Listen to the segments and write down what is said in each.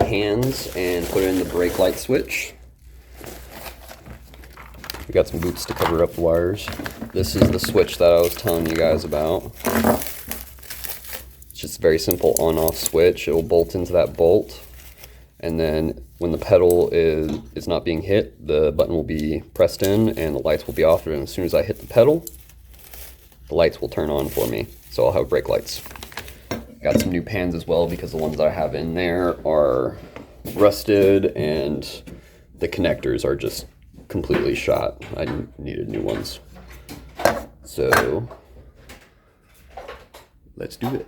hands and put in the brake light switch. We got some boots to cover up the wires. This is the switch that I was telling you guys about. It's just a very simple on-off switch. It will bolt into that bolt, and then when the pedal is not being hit, the button will be pressed in and the lights will be off, and as soon as I hit the pedal, the lights will turn on for me. So I'll have brake lights. Got some new pans as well because the ones that I have in there are rusted and the connectors are just completely shot. I needed new ones. So let's do it.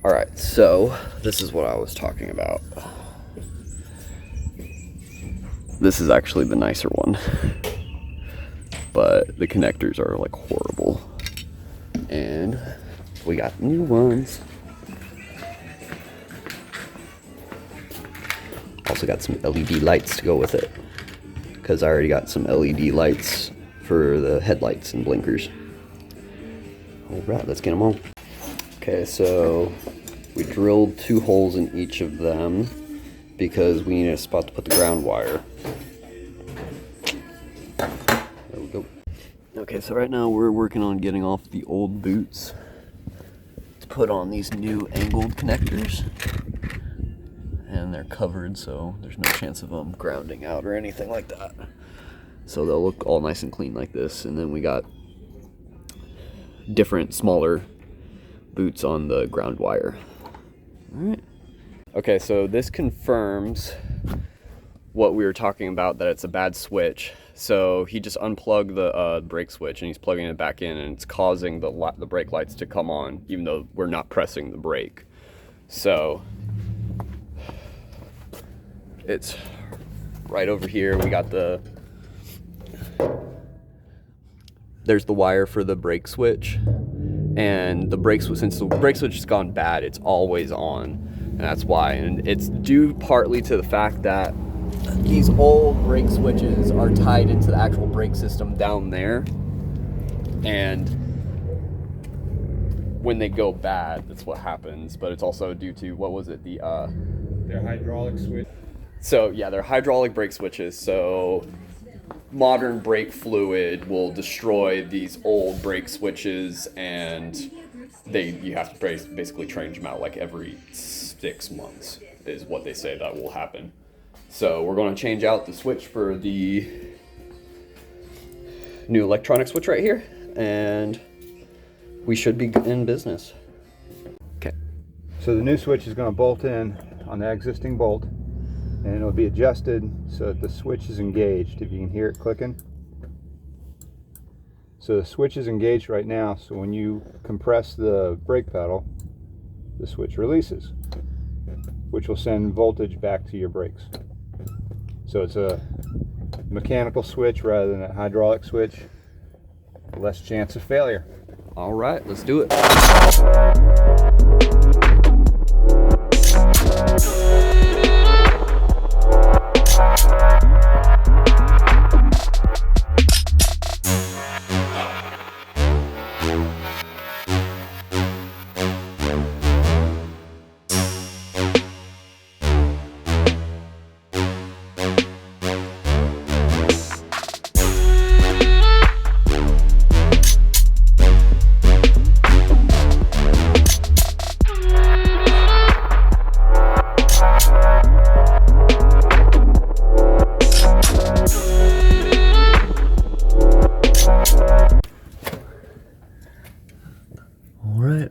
Alright, so this is what I was talking about. This is actually the nicer one, but the connectors are like horrible. And we got new ones. Also got some LED lights to go with it, because I already got some LED lights for the headlights and blinkers. Alright, let's get them on. Okay, so we drilled 2 holes in each of them because we need a spot to put the ground wire. There we go. Okay, so right now we're working on getting off the old boots to put on these new angled connectors. And they're covered, so there's no chance of them grounding out or anything like that. So they'll look all nice and clean like this. And then we got different, smaller boots on the ground wire. All right. Okay, so this confirms what we were talking about, that it's a bad switch. So he just unplugged the brake switch and he's plugging it back in, and it's causing the brake lights to come on even though we're not pressing the brake. So it's right over here. We got there's the wire for the brake switch. And the brake switch, since the brake switch has gone bad, it's always on, and that's why. And it's due partly to the fact that these old brake switches are tied into the actual brake system down there, and when they go bad, that's what happens. But it's also due to, what was it, their hydraulic switch. So yeah, they're hydraulic brake switches. So modern brake fluid will destroy these old brake switches, and you have to basically change them out like every 6 months is what they say that will happen. So we're going to change out the switch for the new electronic switch right here, and we should be in business. Okay. So the new switch is going to bolt in on the existing bolt, and it'll be adjusted so that the switch is engaged, if you can hear it clicking. So the switch is engaged right now, so when you compress the brake pedal, the switch releases, which will send voltage back to your brakes. So it's a mechanical switch rather than a hydraulic switch. Less chance of failure. All right, let's do it.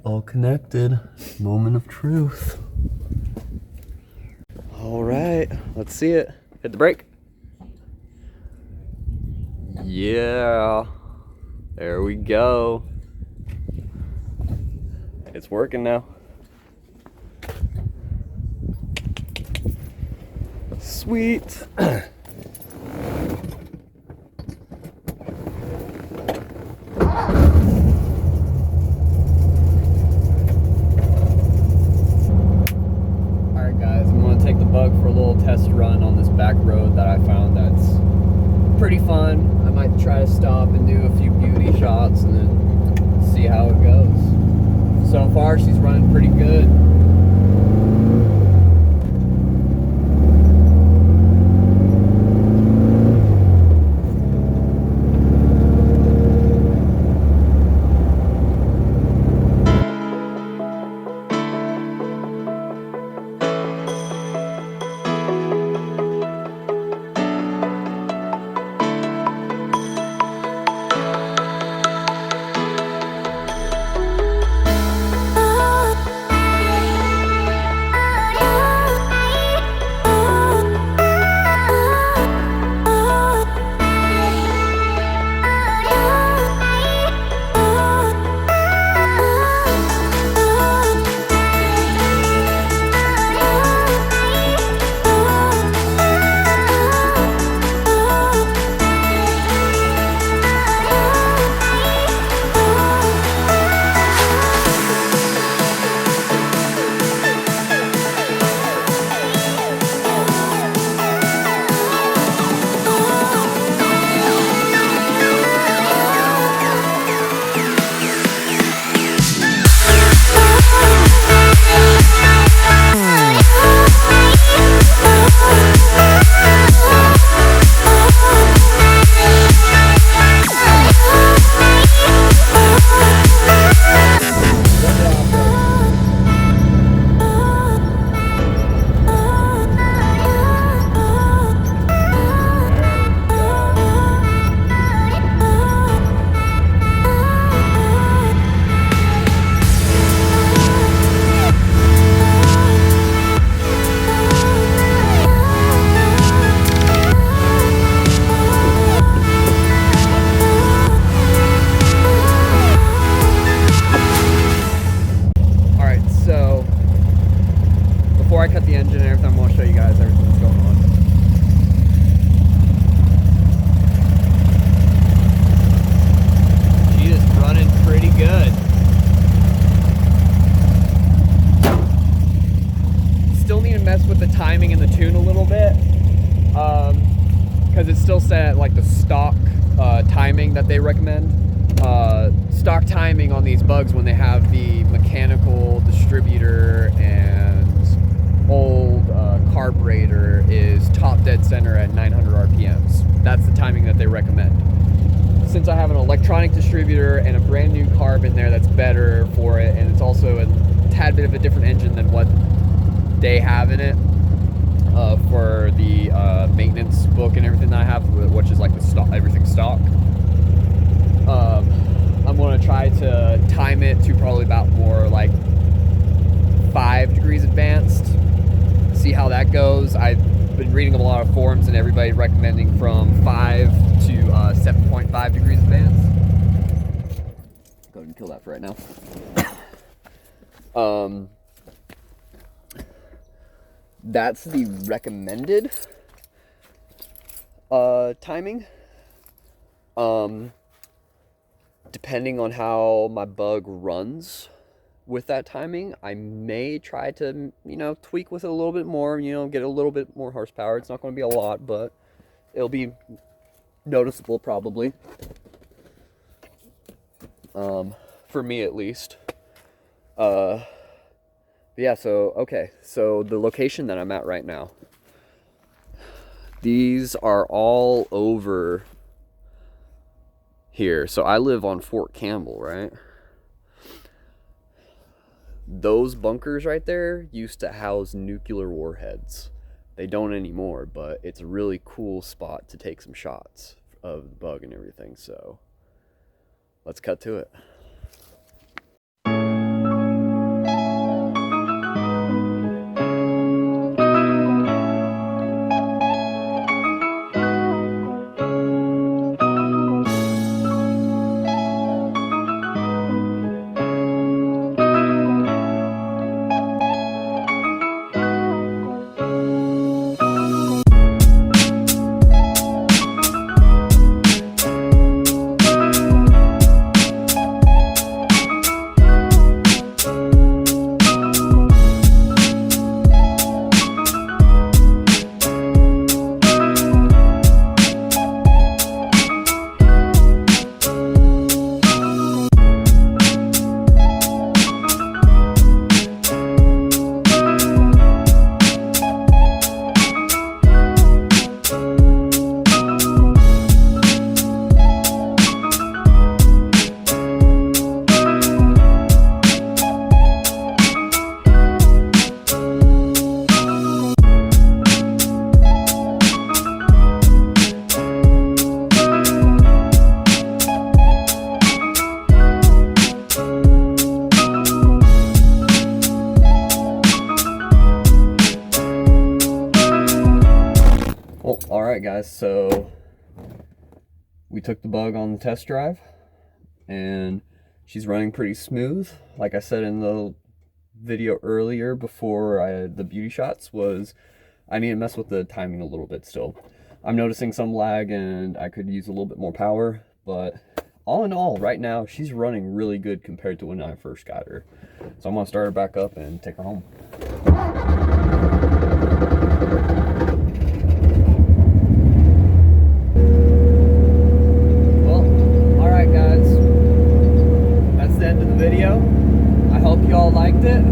All connected. Moment of truth. All right, let's see it. Hit the brake. Yeah, there we go. It's working now. Sweet. Alright guys, I'm going to take the bug for a little test run on this back road that I found that's pretty fun. I might try to stop and do a few beauty shots and then see how it goes. So far she's running pretty good. Before I cut the engine and everything, I'm going to show you guys everything that's going on. She is running pretty good. Still need to mess with the timing and the tune a little bit, because it's still set at like the stock timing that they recommend. Stock timing on these bugs when they have the mechanical distributor and old carburetor is top dead center at 900 RPMs. That's the timing that they recommend. Since I have an electronic distributor and a brand new carb in there that's better for it, and it's also a tad bit of a different engine than what they have in it for the maintenance book and everything that I have, which is like the stock, everything stock. I'm going to try to time it to probably about more like 5 degrees advanced. See how that goes. I've been reading a lot of forums and everybody recommending from 5 to 7.5 degrees advanced. Go ahead and kill that for right now. That's the recommended timing. Depending on how my bug runs with that timing, I may try to, tweak with it a little bit more, get a little bit more horsepower. It's not going to be a lot, but it'll be noticeable probably. For me at least. Yeah, so the location that I'm at right now, these are all over here. So I live on Fort Campbell, right? Those bunkers right there used to house nuclear warheads. They don't anymore, but it's a really cool spot to take some shots of the bug and everything. So let's cut to it. Alright guys, so we took the bug on the test drive and she's running pretty smooth. Like I said in the video earlier before I had the beauty shots, was I need to mess with the timing a little bit still. I'm noticing some lag and I could use a little bit more power, but all in all, right now, she's running really good compared to when I first got her. So I'm gonna start her back up and take her home. Well, all right guys, that's the end of the video. I hope you all liked it.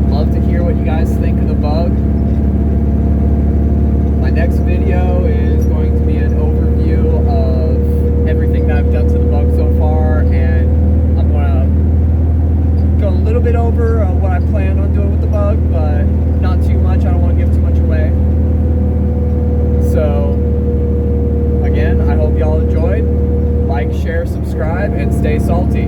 Love to hear what you guys think of the bug. My next video is going to be an overview of everything that I've done to the bug so far, and I'm going to go a little bit over what I plan on doing with the bug, but not too much. I don't want to give too much away. So, again, I hope y'all enjoyed. Like, share, subscribe, and stay salty.